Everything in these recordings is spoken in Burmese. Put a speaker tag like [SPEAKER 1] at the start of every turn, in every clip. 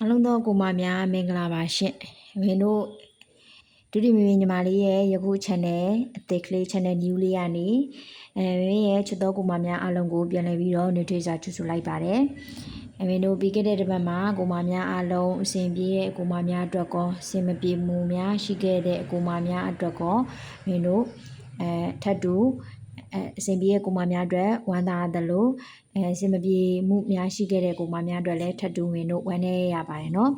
[SPEAKER 1] အားလုံးသောကိုမများမင်္ဂလာပါရှင်။မင်းတို့ဒုတိယမင်းညီမလေးရဲ့ယခု channel အသစ်ကလေး channel new လေးကနေမင်းရဲ့ချစ်တော်ကိုမများအားလုံးကိုပြန်လည်ပြီးတော့နှွေးထွေးစွာကြိုဆိုလိုက်ပါတယ်။မင်းတို့ပြီးခဲ့တဲ့တစ်ပတ်မှာကိုမများအားလုံးအစဉ်ပြေတဲ့ကိုမများအတွက်ကောအစဉ်မပြေမှုများရှိခဲ့တဲ့ကိုမများအတွက်ကောမင်းတို့ထပ်တူအစဉ်ပြေတဲ့ကိုမများအတွက်ဝမ်းသာတယ်လို့အစဉ်မပြေမှုများရှိခဲ့တဲ့ကိုမများအတွက်လည်းထပ်တူမင်းတို့ဝမ်းနည်းရပါတယ်နော်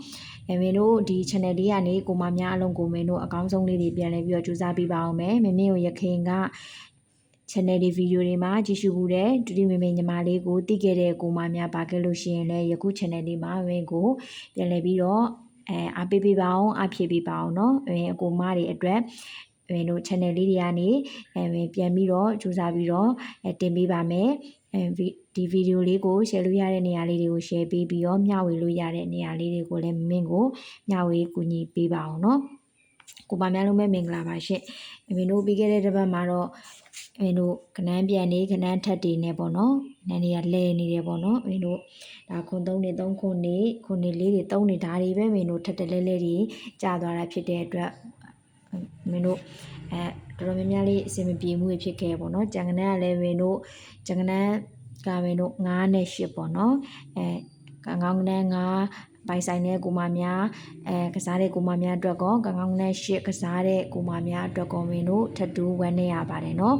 [SPEAKER 1] မင်းတို့ဒီ channel လေးကနေကိုမများအလုံးကိုမင်းတို့အကောင်းဆုံးလေးတွေပြန်လဲပြီးတော့ကြိုးစားပေးပါအောင်မယ်မင်းတို့ရခင်က channel ဒီဗီဒီယိုတွေမှာကြည့်ရှုမှုတဲ့ဒုတိယမင်းညီမလေးကိုသိခဲ့တဲ့ကိုမများပါခဲ့လို့ရှိရင်လည်းယခု channel လေးမှာမင်းကိုပြန်လဲပြီးတော့အားပေးပေးပါအောင်အားဖြည့်ပေးပါအောင်နော်အကိုမတွေအတွက်မင်းတို့ channel လေးတွေကနေပြန်ပြီးတော့ကြိုးစားပြီးတော့တင်ပေးပါမယ်ဒီဗီဒီယိုလေးကို share လို့ရတဲ့နေရာလေးတွေကို share ပေးပြီးတော့မျှဝေလို့ရတဲ့နေရာလေးတွေကိုလည်းမင်းကိုမျှဝေကူညီပေးပါအောင်နော်ကိုပါများလုံးပဲမင်္ဂလာပါရှင့်မင်းတို့ပြီးခဲ့တဲ့တစ်ပတ်မှာတော့မင်းတို့ခဏန်းပြန်နေခဏန်းထက်တွေနေပေါ့နော်နန်းတွေကလဲနေတယ်ပေါ့နော်မင်းတို့ဒါခွန်3နေ3ခွန်နေခွန်နေ4တွေ3နေဓာတွေပဲမင်းတို့ထက်တလဲလဲတွေကြာသွားတာဖြစ်တဲ့အတွက်မင်းတို့တော်တော်များများလေးအဆင်မပြေမှုဖြစ်ခဲ့ပေါ့နော်ကြံကနန်းကလည်းမင်းတို့ကြံကနန်းကမင်းတို့9နဲ့10ပေါ့နော်ကောင်းကောင်းနဲ့9ပိုင်ဆိုင်တဲ့ကိုမများကစားတဲ့ကိုမများအတွက်ကောကောင်းကောင်းနဲ့10ကစားတဲ့ကိုမများအတွက်ကောမင်းတို့ထပ်တူဝမ်းနေရပါတယ်နော်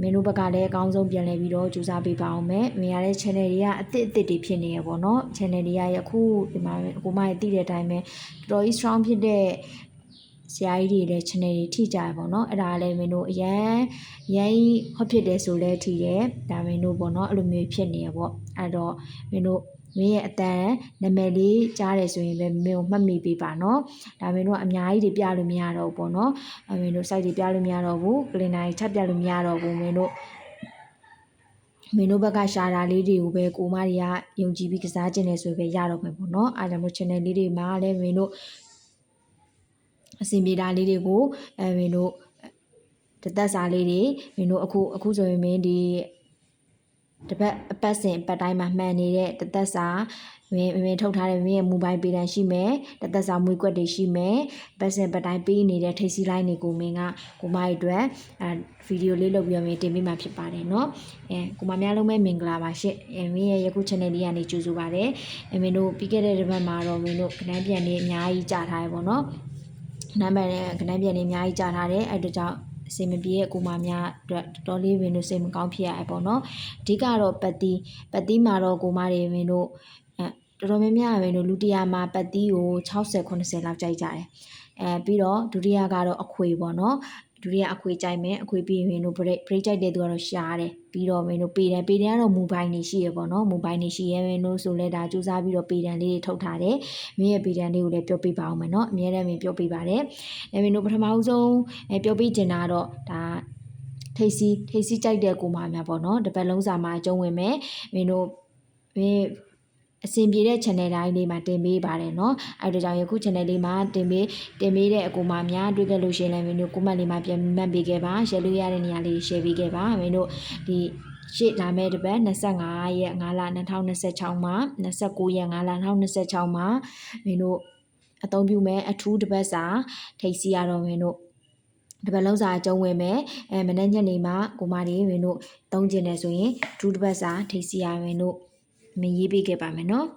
[SPEAKER 1] မင်းတို့ဘက်ကလည်းအကောင်းဆုံးပြန်လဲပြီးတော့ကြိုးစားပေးပါအောင်မယ်မြင်ရတဲ့ channel တွေကအသစ်တွေဖြစ်နေရပေါ့နော် channel တွေကယခုဒီမှာကိုမရဲ့တည်တဲ့အတိုင်းပဲတော်တော်ကြီး strong ဖြစ်တဲ့ဆရာကြီးတွေလည်း channel တွေထိကြရပေါ့နော်အဲ့ဒါလည်းမင်းတို့အရန်ဟောဖြစ်တယ်ဆိုလဲထိတယ်ဒါမင်းတို့ပေါ့နော်အဲ့လိုမျိုးဖြစ်နေရပေါ့အဲ့တော့မင်းတို့မင်းရဲ့အတန်နာမည်လေးကြားတယ်ဆိုရင်ပဲမင်းကိုမှတ်မိပေးပါနော်ဒါမင်းတို့အများကြီးတွေပြလို့မရတော့ဘူးပေါ့နော်မင်းတို့ site တွေပြလို့မရတော့ဘူးကလင်နာတွေထပ်ပြလို့မရတော့ဘူးမင်းတို့ဘက်ကရှာတာလေးတွေကိုပဲကိုမတွေကယုံကြည်ပြီးကစားခြင်းနေဆိုပဲရတော့မယ်ပေါ့နော်အားကြောင့်မို့ channel လေးတွေမှာလည်းမင်းတို့အစီအပြေတာလေးတွေကိုမင်းတို့တသက်စာလေးတွေမင်းတို့အခုဆိုရင်မင်းဒီတပတ်အပတ်စဉ်ပတ်တိုင်းမှာမှန်နေတဲ့တသက်စာမင်းထုတ်ထားတဲ့မင်းရဲ့ mobile ပေးတန်းရှိမယ်တသက်စာမွေးကွက်တွေရှိမယ်ပတ်စဉ်ပတ်တိုင်းပေးနေတဲ့ထိပ်စီးလိုင်းတွေကိုမင်းကကိုမရဲ့အတွက်ဗီဒီယိုလေးလုပ်ပြီးတော့မင်းတင်ပေးမှာဖြစ်ပါတယ်เนาะကိုမများလုံးပဲမင်္ဂလာပါရှင့်မင်းရဲ့ယခု channel လေးကနေကြိုဆိုပါတယ်မင်းတို့ပြီးခဲ့တဲ့တစ်ပတ်မှာတော့မင်းတို့ခဏပြန်နေအများကြီးကြာထားရပေါ့เนาะနံပါတ်နဲ့ခဏပြန်နေအများကြီးကြာထားတယ်အဲ့ဒါကြောင့်အစီမပြေရဲ့ကိုမများအတွက်တော်တော်လေးဝင်လို့စိတ်မကောင်းဖြစ်ရပေါ့နော်အဓိကတော့ပတ်တီးမှာတော့ကိုမတွေဝင်လို့တော်တော်များများဝင်လို့လူ100မှာပတ်တီးကို60 80လောက်ကြိုက်ကြတယ်ပြီးတော့ဒုတိယကတော့အခွေပေါ့နော်ဒုတိယအခွေကြိုက်မယ်အခွေပြီးရင်တို့ break ကြိုက်တဲ့သူကတော့ရှားတယ်ပြီးတော့မင်းတို့ပေတန်းကတော့ mobile နေရှိရပေါ့နော် mobile နေရှိရဲမင်းတို့ဆိုလဲဒါစူးစမ်းပြီးတော့ပေတန်းလေးတွေထုတ်ထားတယ်မင်းရဲ့ပေတန်းလေးကိုလည်းပြောပြပါအောင်မယ်နော်အများနဲ့မင်းပြောပြပါတယ်မင်းတို့ပထမဆုံးပြောပြချင်တာတော့ဒါထိပ်စီးကြိုက်တဲ့ကိုမများပေါ့နော်တစ်ပတ်လုံးစာမှာအကျုံးဝင်မယ်မင်းတို့အစဉ်ပြေတဲ့ channel တိုင်းလေးမှာတင်ပေးပါတယ်เนาะအဲ့ဒါကြောင့်ယခု channel လေးမှာတင်ပေးတဲ့အကူမများတွေ့ခဲ့လို့ရှိရင်လည်းမင်းတို့ comment လေးမှာပြန်မှတ်ပေးခဲ့ပါ share လို့ရတဲ့နေရာလေး share ပေးခဲ့ပါမင်းတို့ဒီရှေ့လာမယ့်တစ်ပတ်25ရက်5လ2026မှာ29ရက်5လ2026မှာမင်းတို့အသုံးပြုမဲ့အထူးတစ်ပတ်စာထိပ်စီရတော့မင်းတို့တပတ်လုံးစာအကျုံးဝင်မယ်မနေ့ညနေမှာကိုမတွေမင်းတို့သုံးကျင်တယ်ဆိုရင်ထူးတစ်ပတ်စာထိပ်စီရမင်းတို့မင်းရေးပေးခဲ့ပါမယ်နော်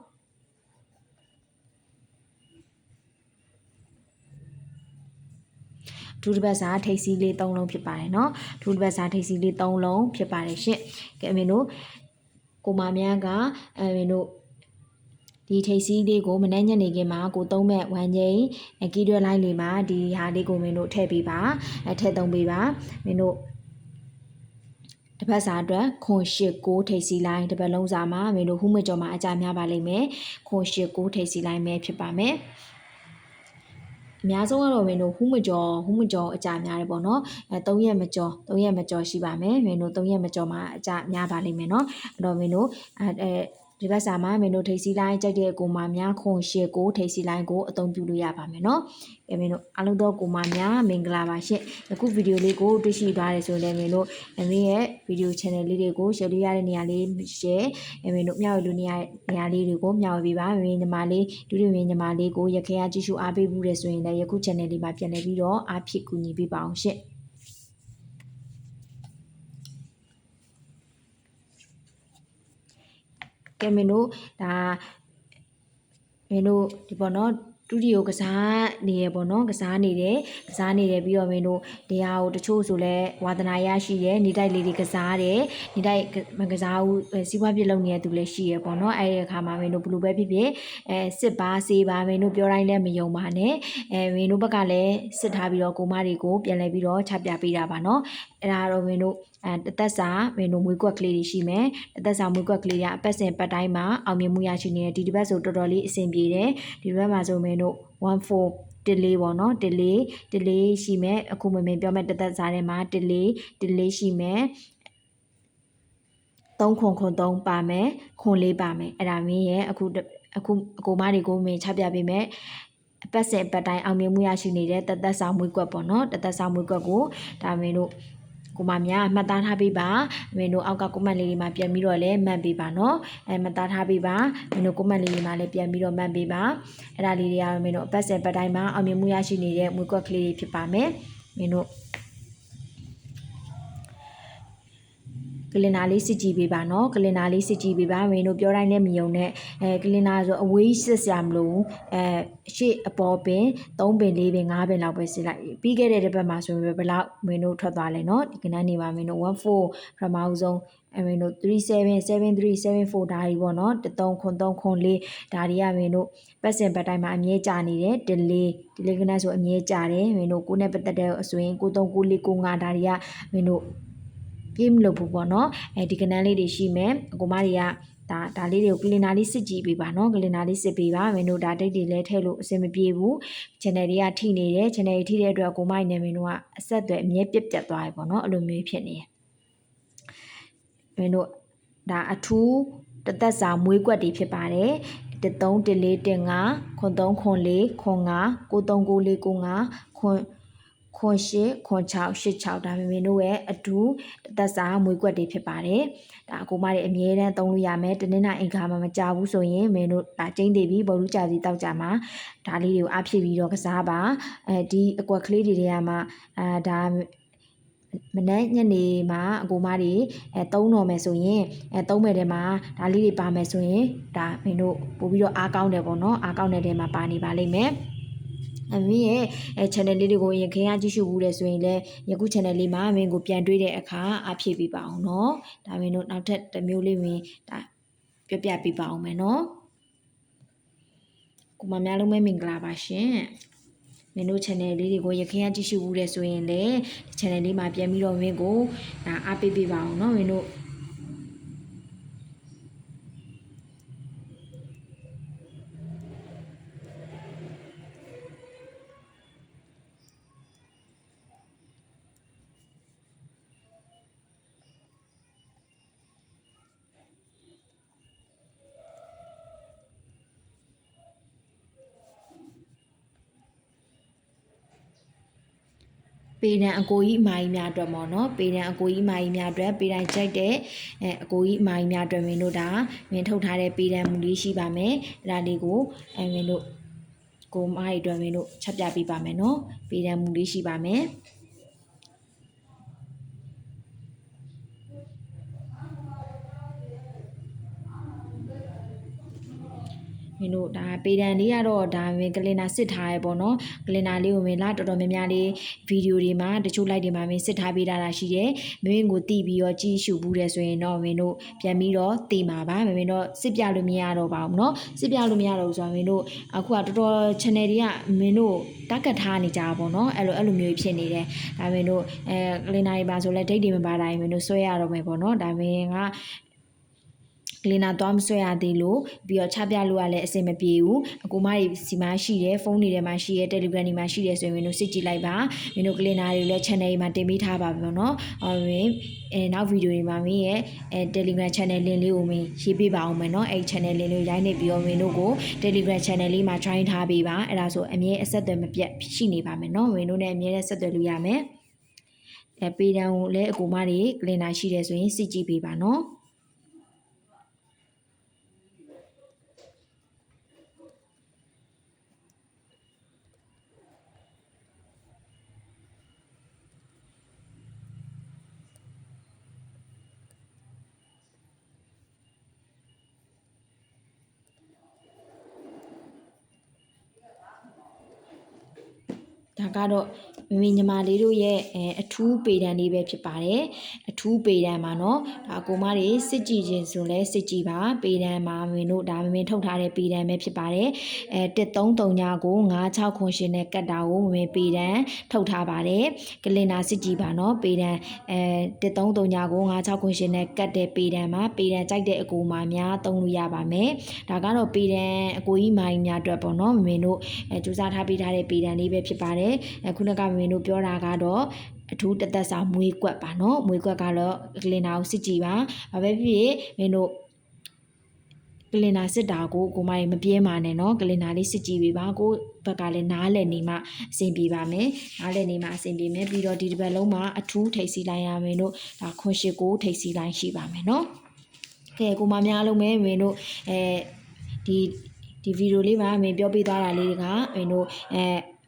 [SPEAKER 1] ထူးတစ်ပတ်စာထိပ်စီးလေး3လုံးဖြစ်ပါတယ်เนาะထူးတစ်ပတ်စာထိပ်စီးလေး3လုံးဖြစ်ပါတယ်ရှင့်ကဲမင်းတို့ကိုမများကမင်းတို့ဒီထိပ်စီးလေးကိုမနေ့ညနေခင်းမှာကိုသုံးမဲ့ဝမ်းချင်းကီးတွဲလိုင်းလေးမှာဒီဟာလေးကိုမင်းတို့ထည့်ပေးပါထည့်သုံးပေးပါမင်းတို့တပတ်စာအတွက်ခွန်8 9ထိပ်စီလိုင်းတပတ်လုံးစာမှာမင်းတို့ဟူးမကျော်မှာအကြများပါလိမ့်မယ်ခွန်8 9ထိပ်စီလိုင်းပဲဖြစ်ပါမယ်အများဆုံးကတော့မင်းတို့ဟူးမကျော်အကြများတယ်ပေါ့နော်3ရက်မကျော်ရှိပါမယ်မင်းတို့3ရက်မကျော်မှာအကြများပါလိမ့်မယ်နော်အဲ့တော့မင်းတို့ ဒီဘက်စာမှာမင်းတို့ထိပ်စီးလိုင်းကြိုက်တဲ့ကိုမများခွန်ရှစ်ကိုထိပ်စီးလိုင်းကိုအသုံးပြုလို့ရပါမယ်နော်။မင်းတို့အားလုံးသောကိုမများမင်္ဂလာပါရှင်။အခုဗီဒီယိုလေးကိုတွေ့ရှိသွားတယ်ဆိုရင်လည်းမင်းတို့မင်းရဲ့ဗီဒီယို channel လေးတွေကို share လို့ရတဲ့နေရာလေး share မင်းတို့မျှဝေလို့နေရာလေးတွေကိုမျှဝေပေးပါမင်းညီမလေးဒုတိယမင်းညီမလေးကိုရခင်ကကြည့်ရှုအားပေးမှုတယ်ဆိုရင်လည်းယခု channel လေးမှာပြန်လည်ပြီးတော့အားဖြစ်ကူညီပေးပါအောင်ရှင်။ကဲမင်းတို့ဒါမင်းတို့ဒီပေါ့နော်ဒုတိယကစားနေရပေါ့နော်ကစားနေတယ်ပြီးတော့မင်းတို့တရားကိုတချို့ဆိုလဲဝါသနာရရှိတယ်နေတိုက်လေးတွေကစားတယ်နေတိုက်မကစားဘူးစီးပွားပြလုပ်နေတဲ့သူလည်းရှိရပေါ့နော်အဲ့ဒီအခါမှာမင်းတို့ဘယ်လိုပဲဖြစ်ဖြစ်စစ်ပါစေးပါမင်းတို့ပြောတိုင်းလည်းမယုံပါနဲ့မင်းတို့ဘက်ကလည်းစစ်ထားပြီးတော့ကိုမတွေကိုပြန်လဲပြီးတော့ချပြပေးတာပါနော်အဲ့ဒါတော့မင်းတို့တသက်စာမင်းတို့မွေးကွက်ကလေးတွေရှိမယ်တသက်စာမွေးကွက်ကလေးကအပတ်စဉ်ပတ်တိုင်းမှာအောင်မြင်မှုရရှိနေတယ်ဒီတစ်ပတ်ဆိုတော်တော်လေးအဆင်ပြေတယ်ဒီတစ်ပတ်မှာဆိုမင်းတို့14တလေးပေါ့နော်တလေးရှိမယ်အခုမင်းပြောမဲ့တသက်စာထဲမှာတလေးရှိမယ်3ခွန်3ပါမယ်ခွန်4ပါမယ်အဲ့ဒါမင်းရဲ့အခုအကိုမတွေကိုမင်းချပြပေးမယ်အပတ်စဉ်ပတ်တိုင်းအောင်မြင်မှုရရှိနေတဲ့တသက်စာမွေးကွက်ပေါ့နော်တသက်စာမွေးကွက်ကိုဒါမင်းတို့ကိုမများမှတ်သားထားပေးပါမင်းတို့အောက်ကကွန်မန့်လေးတွေမှာပြန်ပြီးတော့လည်းမှတ်ပေးပါနော်မှတ်သားထားပေးပါမင်းတို့ကွန်မန့်လေးတွေမှာလည်းပြန်ပြီးတော့မှတ်ပေးပါအဲ့ဒါလေးတွေကတော့မင်းတို့အပတ်စဉ်ပတ်တိုင်းမှာအောင်မြင်မှုရရှိနေတဲ့မွေးကွက်ကလေးတွေဖြစ်ပါမယ်မင်းတို့ကလင်နာလေးစစ်ကြည့်ပေးပါနော်ကလင်နာလေးစစ်ကြည့်ပေးပါမင်းတို့ပြောတိုင်းလည်းမယုံနဲ့ကလင်နာဆိုအဝေးစစ်စရာမလိုရှေ့အပေါ်ပင်3ပင်4ပင်5ပင်လောက်ပဲစစ်လိုက်ပြီးခဲ့တဲ့တစ်ပတ်မှာဆိုရင်ဘယ်လောက်မင်းတို့ထွက်သွားလဲနော်ဒီကနန်းနေပါမင်းတို့14ပထမဦးဆုံးမင်းတို့377374ဒါတွေပေါ့နော်3ခွန်4ဒါတွေကမင်းတို့ပတ်စင်ပတ်တိုင်းမှာအမြဲကြာနေတယ်ဒီလေးကနန်းဆိုအမြဲကြာတယ်မင်းတို့ကိုနဲ့ပတ်သက်တဲ့အစွင်939495ဒါတွေကမင်းတို့ပြေးမလို့ဘူးပေါ့နော်ဒီကနန်းလေးတွေရှိမယ်အကိုမတွေကဒါလေးတွေကိုကလင်နာလေးစစ်ကြည့်ပေးပါနော်ကလင်နာလေးစစ်ပေးပါမင်းတို့ဒါတိတ်တွေလဲထည့်လို့အဆင်မပြေဘူး channel တွေကထိနေတယ် channel တွေထိတဲ့အတွက်ကိုမိုက်နေမင်းတို့ကအဆက်အသွယ်အမြဲပြတ်သွားပြီပေါ့နော်အဲ့လိုမျိုးဖြစ်နေတယ်မင်းတို့ဒါအထူးတသက်စာမွေးကွက်တွေဖြစ်ပါတယ်13 14 15ခွန်3ခွန်4ခွန်5 939495ခွန်8ခွန်6 86ဒါမင်းတို့ရဲ့အတူတသက်စာမွေးကွက်တွေဖြစ်ပါတယ်ဒါအကိုမတွေအမြဲတမ်းသုံးလို့ရမယ်တနင်္လာအင်္ဂါမှာမကြဘူးဆိုရင်မင်းတို့ဒါကျင်းသေးပြီဘော်လူကြစီတောက်ကြမှာဒါလေးတွေကိုအားဖြည့်ပြီးတော့ကစားပါဒီအကွက်ကလေးတွေကမှဒါမနက်ညနေမှာအကိုမတွေသုံးတော်မယ်ဆိုရင်သုံးမယ်တဲ့မှာဒါလေးတွေပါမယ်ဆိုရင်ဒါမင်းတို့ပို့ပြီးတော့အားကောင်းတယ်ပေါ့နော်အားကောင်းတဲ့တဲမှာပါနေပါလိမ့်မယ်အမင်းရဲ့channel လေးတွေကိုရင်ခင်ရကြည့်ရှုဘူးတယ်ဆိုရင်လည်းယခု channel လေးမှာမင်းကိုပြန်တွေ့တဲ့အခါအားဖြည့်ပေးပါအောင်เนาะဒါမင်းတို့နောက်ထပ်တစ်မျိုးလေးဝင်ဒါပြပေးပါအောင်မယ်เนาะကိုမများလုံးပဲမင်္ဂလာပါရှင်မင်းတို့ channel လေးတွေကိုရခင်ရကြည့်ရှုဘူးတယ်ဆိုရင်လည်းဒီ channel လေးမှာပြန်ပြီးတော့မင်းကိုဒါအားပေးပါအောင်เนาะမင်းတို့ပေတံအကိုကြီးအမာကြီးများအတွက်ပေါ့နော်ပေတံအကိုကြီးအမာကြီးများအတွက်ပေတံကြိုက်တဲ့အကိုကြီးအမာကြီးများအတွက်မင်းတို့ဒါမင်းထုတ်ထားတဲ့ပေတံမူလေးရှိပါမယ်အဲ့ဒါလေးကိုမင်းတို့ကိုမကြီးအတွက်မင်းတို့ချက်ပြပေးပါမယ်နော်ပေတံမူလေးရှိပါမယ်မင်းတို့ဒါပေတံလေးကတော့ဒါဝင်ကလင်နာစစ်ထားရပေါ့နော်ကလင်နာလေးကိုမင်းလာတော်တော်များများလေးဗီဒီယိုတွေမှာတချို့ like တွေမှာမင်းစစ်ထားပေးတာရှိတယ်မင်းကိုတီးပြီးတော့ကြည့်ရှုဘူးတယ်ဆိုရင်တော့မင်းတို့ပြန်ပြီးတော့တီးမှာပါမင်းတို့စစ်ပြလို့မရတော့ပါဘူးเนาะစစ်ပြလို့မရတော့ဘူးဆိုတော့မင်းတို့အခုကတော်တော် channel တွေကမင်းတို့တက်ကတ်ထားနေကြတာပေါ့နော်အဲ့လိုမျိုးဖြစ်နေတယ်ဒါမင်းတို့ကလင်နာတွေပါဆိုလဲဒိတ်တွေမပါတိုင်းမင်းတို့ဆွဲရတော့မယ်ပေါ့နော်ဒါမင်းက ကလင်နာသွားမဆွဲရသေးလို့ပြီးတော့ချပြလို့ရလဲအဆင်မပြေဘူးအကိုမတွေစီမှာရှိတယ်ဖုန်းတွေထဲမှာရှိတယ် Telegram တွေမှာရှိတယ်ဆိုရင်မင်းတို့စစ်ကြည့်လိုက်ပါမင်းတို့ကလင်နာတွေလည်း channel တွေမှာတင်ပေးထားပါပြီเนาะနောက်ဗီဒီယိုတွေမှာမင်းရဲ့ Telegram channel link လေးကိုမင်းရေးပေးပါအောင်မယ်เนาะအဲ့ channel link လေးရိုက်နေပြီးတော့မင်းတို့ကို Telegram channel လေးမှာ join ထားပေးပါအဲ့ဒါဆိုအမြဲအဆက်အသွယ်မပြတ်ရှိနေပါမယ်เนาะမင်းတို့နဲ့အမြဲဆက်သွယ်လို့ရမယ်ပေးတန်းကိုလည်းအကိုမတွေကလင်နာရှိတယ်ဆိုရင်စစ်ကြည့်ပေးပါเนาะဒါကတော့မိညီမလေးတို့ရဲ့အထူးပေတံလေးပဲဖြစ်ပါတယ်အထူးပေတံမှာเนาะဒါကိုမတွေစစ်ကြည့်ခြင်းဆိုလဲစစ်ကြည့်ပါပေတံမှာမင်းတို့ဒါမင်းထုတ်ထားတဲ့ပေတံပဲဖြစ်ပါတယ်1339ကို96ခွန်ရှင်နဲ့ကတ်တာကိုမင်းပေတံထုတ်ထားပါတယ်ကလင်နာစစ်ကြည့်ပါเนาะပေတံ1339ကို96ခွန်ရှင်နဲ့ကတ်တဲ့ပေတံမှာပေတံကြိုက်တဲ့အကူမှာများသုံးလို့ရပါမယ်ဒါကတော့ပေတံအကူကြီးမိုင်းများအတွက်ပေါ့เนาะမင်းတို့စူးစမ်းထားပေးထားတဲ့ပေတံလေးပဲဖြစ်ပါတယ်ခုနကမင်းတို့ပြောတာကတော့အထူးတသက်စာမွေးကွက်ပါเนาะမွေးကွက်ကတော့ကလင်နာကိုစစ်ကြည့်ပါဘာပဲဖြစ်ဖြစ်မင်းတို့ကလင်နာစစ်တာကိုကိုမကြီးမပြဲမာနဲ့เนาะကလင်နာလေးစစ်ကြည့်ပေးပါကိုဘက်ကလည်းနားလည်နေမှအဆင်ပြေပါမယ်နားလည်နေမှအဆင်ပြေမယ်ပြီးတော့ဒီတစ်ပတ်လုံးမှာအထူးထိတ်စီလိုက်ရမင်းတို့ဒါခွန်ရှိကိုထိတ်စီလိုက်ရှိပါမယ်เนาะကဲကိုမများလုံးပဲမင်းတို့ဒီဗီဒီယိုလေးမှာမင်းပြောပြသွားတာလေးတွေကမင်းတို့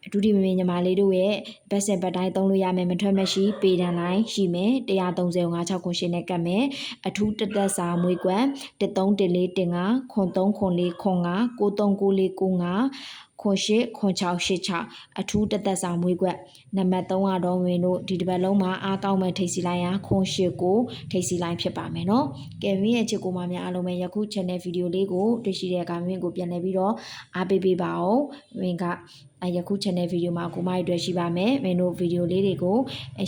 [SPEAKER 1] အထူးဒီမင်းညီမလေးတို့ရဲ့ဘက်စင်ဘက်တိုင်းသုံးလို့ရမယ်မထွက်မရှိပေတံတိုင်းရှိမယ်13056ခွန်ရှင်နဲ့ကတ်မယ်အထူးတသက်စာမွေးကွက်131415ခွန်3ခွန်4ခွန်5 939495ခွန်8ခွန်686အထူးတသက်စာမွေးကွက်နံပါတ်3ကတော့မင်းတို့ဒီတစ်ပတ်လုံးမှာအားကောင်းမဲ့ထိတ်စီလိုက်ရခွန်8ကိုထိတ်စီလိုက်ဖြစ်ပါမယ်เนาะကဲမင်းရဲ့ချစ်ကိုမများအားလုံးပဲယခု channel ဗီဒီယိုလေးကိုတွေ့ရှိတဲ့အခါမင်းကိုပြန်လည်ပြီးတော့အားပေးပေးပါအောင်မင်းကယခု channel ဗီဒီယိုမှာကိုမတွေရှိပါမယ်မင်းတို့ဗီဒီယိုလေးတွေကို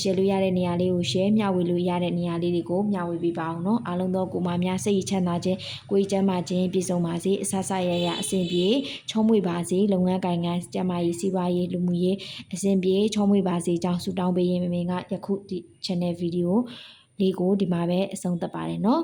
[SPEAKER 1] share လို့ရတဲ့နေရာလေးကို share မျှဝေလို့ရတဲ့နေရာလေးတွေကိုမျှဝေပေးပါအောင်เนาะအားလုံးသောကိုမများစိတ်ချမ်းသာခြင်းကိုယ်ကျမ်းမာခြင်းပြည့်စုံပါစေအဆဆရရအစဉ်ပြေချုံးမွေပါစေလုပ်ငန်းကိုင်ငန်းကျန်းမာရေးစီးပွားရေးလူမှုရေးအစဉ်ပြေချုံးမွေပါစေကြောင်းဆုတောင်းပေးရင်မင်းကယခုဒီ channel ဗီဒီယိုလေးကိုဒီမှာပဲအဆုံးသတ်ပါတယ်เนาะ